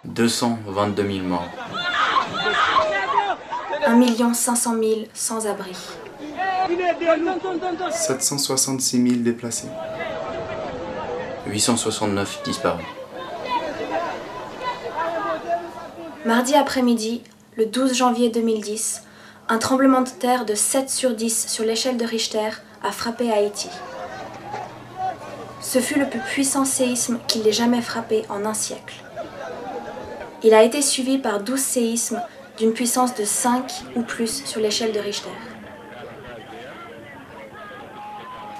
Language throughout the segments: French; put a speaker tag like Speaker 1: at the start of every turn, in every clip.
Speaker 1: 222 000 morts.
Speaker 2: 1 500 000 sans-abri.
Speaker 3: 766 000 déplacés.
Speaker 1: 869 disparus.
Speaker 2: Mardi après-midi, le 12 janvier 2010, un tremblement de terre de 7 sur 10 sur l'échelle de Richter a frappé Haïti. Ce fut le plus puissant séisme qui l'ait jamais frappé en un siècle. Il a été suivi par 12 séismes d'une puissance de 5 ou plus sur l'échelle de Richter.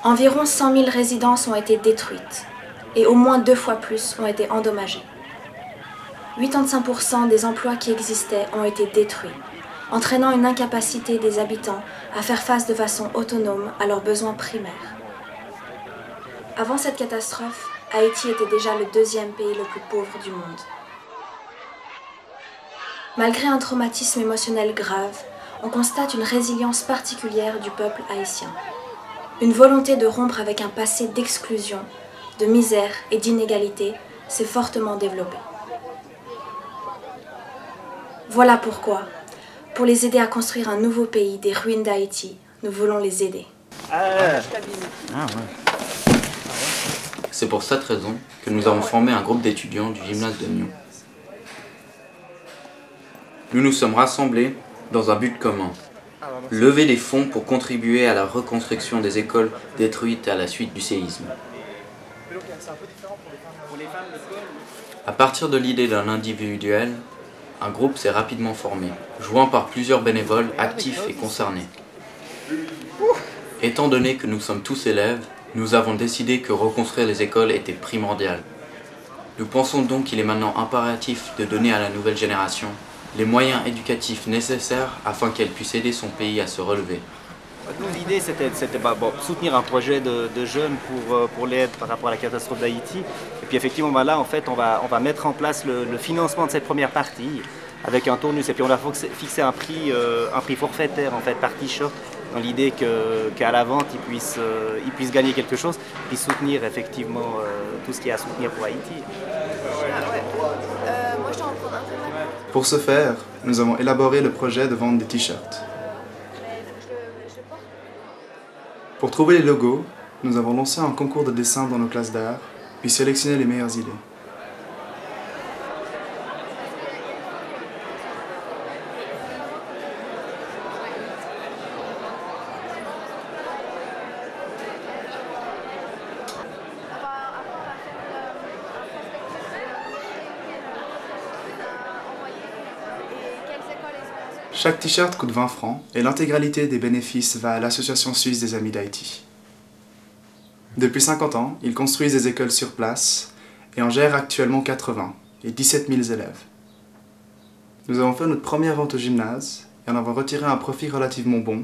Speaker 2: Environ 100 000 résidences ont été détruites et au moins 2 fois plus ont été endommagées. 85% des emplois qui existaient ont été détruits, entraînant une incapacité des habitants à faire face de façon autonome à leurs besoins primaires. Avant cette catastrophe, Haïti était déjà le 2e pays le plus pauvre du monde. Malgré un traumatisme émotionnel grave, on constate une résilience particulière du peuple haïtien. Une volonté de rompre avec un passé d'exclusion, de misère et d'inégalité s'est fortement développée. Voilà pourquoi, pour les aider à construire un nouveau pays des ruines d'Haïti, nous voulons les aider.
Speaker 1: C'est pour cette raison que nous avons formé un groupe d'étudiants du gymnase de Nyon. Nous nous sommes rassemblés dans un but commun, lever des fonds pour contribuer à la reconstruction des écoles détruites à la suite du séisme. À partir de l'idée d'un individuel, un groupe s'est rapidement formé, jouant par plusieurs bénévoles actifs et concernés. Étant donné que nous sommes tous élèves, nous avons décidé que reconstruire les écoles était primordial. Nous pensons donc qu'il est maintenant impératif de donner à la nouvelle génération les moyens éducatifs nécessaires afin qu'elle puisse aider son pays à se relever.
Speaker 4: L'idée c'était soutenir un projet de jeunes pour l'aide par rapport à la catastrophe d'Haïti. Et puis effectivement là en fait on va mettre en place le financement de cette première partie avec un tournus. Et puis on a fixé un prix forfaitaire en fait par t-shirt dans l'idée qu'à la vente ils puissent gagner quelque chose et soutenir effectivement tout ce qu'il y a à soutenir pour Haïti.
Speaker 3: Pour ce faire, nous avons élaboré le projet de vente des t-shirts. Pour trouver les logos, nous avons lancé un concours de dessin dans nos classes d'art, puis sélectionné les meilleures idées. Chaque t-shirt coûte 20 francs et l'intégralité des bénéfices va à l'Association suisse des Amis d'Haïti. Depuis 50 ans, ils construisent des écoles sur place et en gèrent actuellement 80 et 17 000 élèves. Nous avons fait notre première vente au gymnase et en avons retiré un profit relativement bon,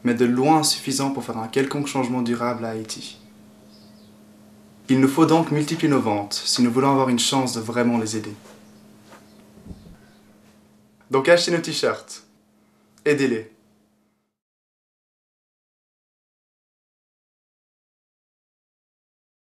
Speaker 3: mais de loin insuffisant pour faire un quelconque changement durable à Haïti. Il nous faut donc multiplier nos ventes si nous voulons avoir une chance de vraiment les aider. Donc achetez nos t-shirts, aidez-les.